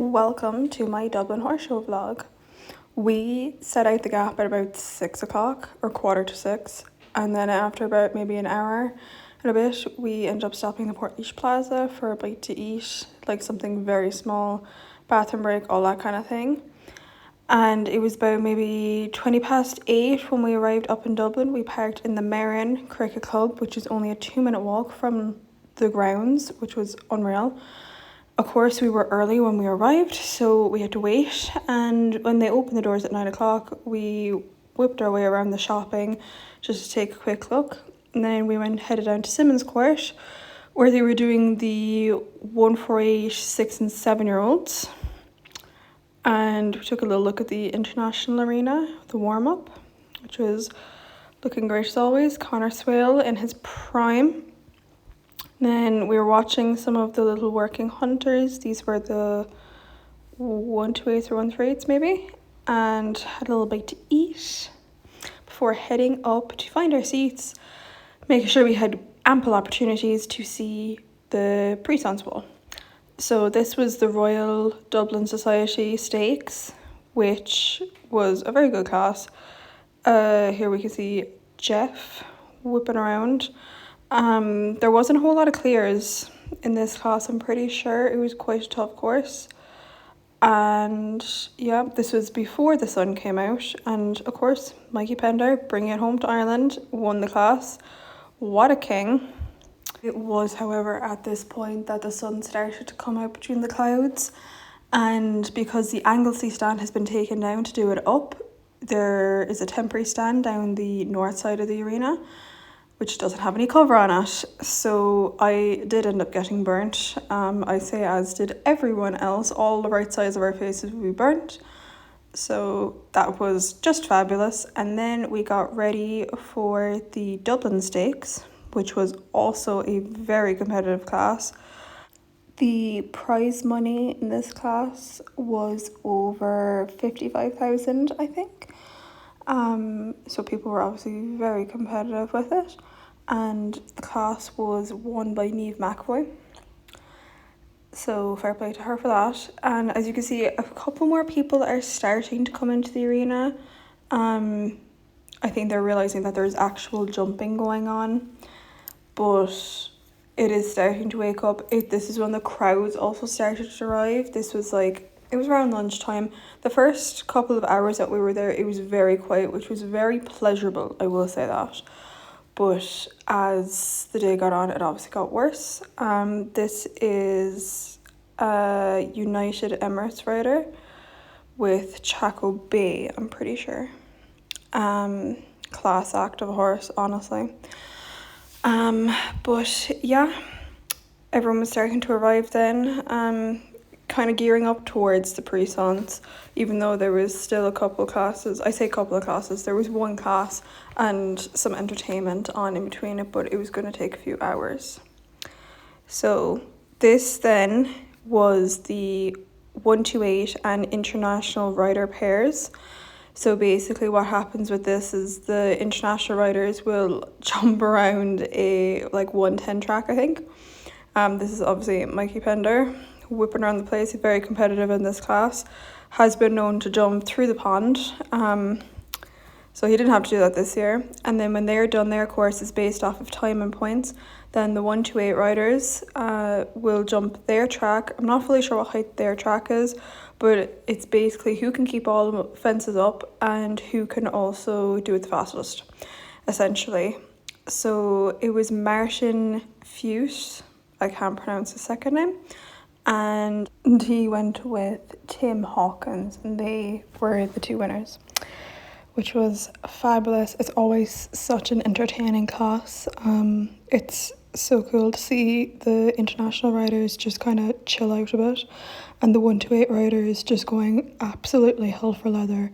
Welcome to my Dublin Horse Show vlog. We set out the gap at about 6 o'clock or 5:45, and then after about maybe an hour and a bit we ended up stopping at the Portlaoise Plaza for a bite to eat, like something very small, bathroom break, all that kind of thing. And it was about maybe 8:20 when we arrived up in Dublin. We parked in the Merrin Cricket Club, which is only a 2-minute walk from the grounds, which was unreal. Of course, we were early when we arrived, so we had to wait. And when they opened the doors at 9 o'clock, we whipped our way around the shopping just to take a quick look. And then we headed down to Simmons Court, where they were doing the 148 6 and 7-year-olds. And we took a little look at the International Arena, the warm-up, which was looking great as always. Conor Swale in his prime. Then we were watching some of the little working hunters. These were the 128s or 138s maybe. And had a little bite to eat before heading up to find our seats, making sure we had ample opportunities to see the Pre-Sons Wall. So this was the Royal Dublin Society Stakes, which was a very good class. Here we can see Jeff whipping around. There wasn't a whole lot of clears in this class, I'm pretty sure. It was quite a tough course. And yeah, this was before the sun came out. And of course, Mikey Pender, bringing it home to Ireland, won the class. What a king. It was, however, at this point that the sun started to come out between the clouds. And because the Anglesey stand has been taken down to do it up, there is a temporary stand down the north side of the arena, which doesn't have any cover on it. So I did end up getting burnt. I say as did everyone else. All the right sides of our faces would be burnt. So that was just fabulous. And then we got ready for the Dublin Stakes, which was also a very competitive class. The prize money in this class was over 55,000, I think. So people were obviously very competitive with it, and the class was won by Niamh McAvoy, so fair play to her for that. And as you can see, a couple more people are starting to come into the arena. I think they're realizing that there's actual jumping going on, but it is starting to wake up. This is when the crowds also started to arrive. It was around lunchtime. The first couple of hours that we were there, it was very quiet, which was very pleasurable, I will say that. But as the day got on, it obviously got worse. This is a United Emirates rider with Chaco Bay, I'm pretty sure. Class act of a horse, honestly. But yeah, everyone was starting to arrive then. Kind of gearing up towards the Pre-Sons, even though there was still a couple of classes. I say couple of classes, there was one class and some entertainment on in between it, but it was going to take a few hours. So this then was the 128 and international rider pairs. So basically what happens with this is the international riders will jump around a 110 track, I think. This is obviously Mikey Pender, whipping around the place. He's very competitive in this class, has been known to jump through the pond, so he didn't have to do that this year. And then when they're done, their course is based off of time and points. Then the 128 riders will jump their track. I'm not fully sure what height their track is, but it's basically who can keep all the fences up and who can also do it the fastest, essentially. So it was Martin Fuse, I can't pronounce his second name, and he went with Tim Hawkins, and they were the two winners, which was fabulous. It's always such an entertaining class. It's so cool to see the international riders just kind of chill out a bit, and the 128 riders just going absolutely hell for leather.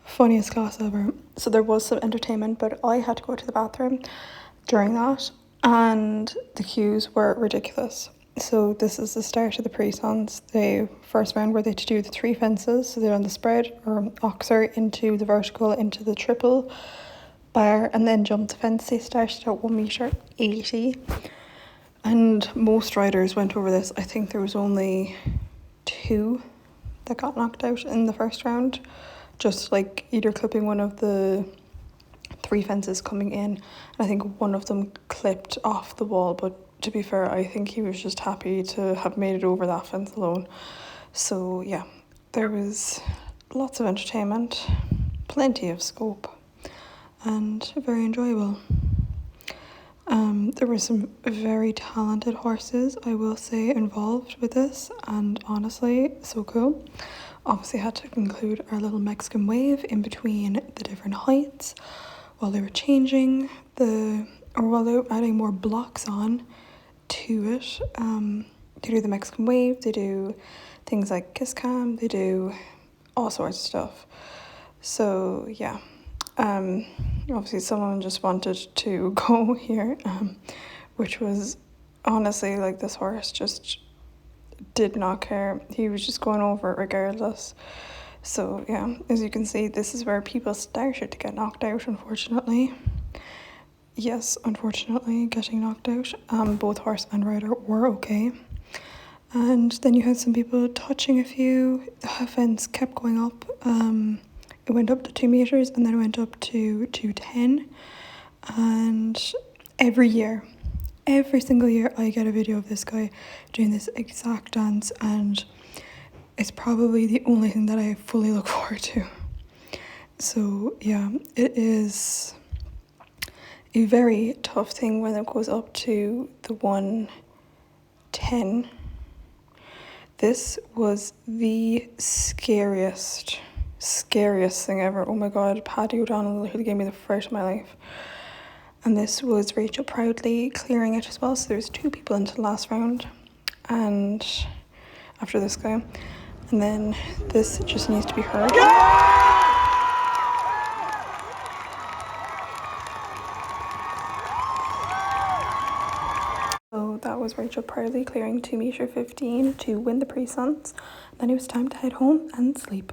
Funniest class ever. So there was some entertainment, but I had to go to the bathroom during that, and the queues were ridiculous. So this is the start of the Pre-Sons. The first round where they had to do the 3 fences. So they're on the spread or oxer into the vertical into the triple bar, and then jump the fence. They started at 1.80 meters, and most riders went over this. I think there was only 2 that got knocked out in the first round, just like either clipping one of the 3 fences coming in. I think one of them clipped off the wall, but to be fair, I think he was just happy to have made it over that fence alone. So yeah, there was lots of entertainment, plenty of scope, and very enjoyable. There were some very talented horses, I will say, involved with this, and honestly, so cool. Obviously had to include our little Mexican wave in between the different heights while they were changing while they were adding more blocks on to it. They do the Mexican wave, they do things like kiss cam, they do all sorts of stuff. So yeah, obviously someone just wanted to go here, which was honestly, like, this horse just did not care. He was just going over it regardless. So yeah, as you can see, this is where people started to get knocked out, unfortunately. Yes, unfortunately, getting knocked out. Both horse and rider were okay. And then you had some people touching a few. The fence kept going up. It went up to 2 meters and then it went up to 210. And every single year, I get a video of this guy doing this exact dance, and it's probably the only thing that I fully look forward to. So yeah, it is a very tough thing when it goes up to the 110. This was the scariest thing ever. Oh my god, Paddy O'Donnell literally gave me the fright of my life. And this was Rachel proudly clearing it as well. So there's 2 people into the last round, and after this guy, and then this just needs to be heard. So that was Rachel proudly clearing 2 meter 15 to win the pre-suns. Then it was time to head home and sleep.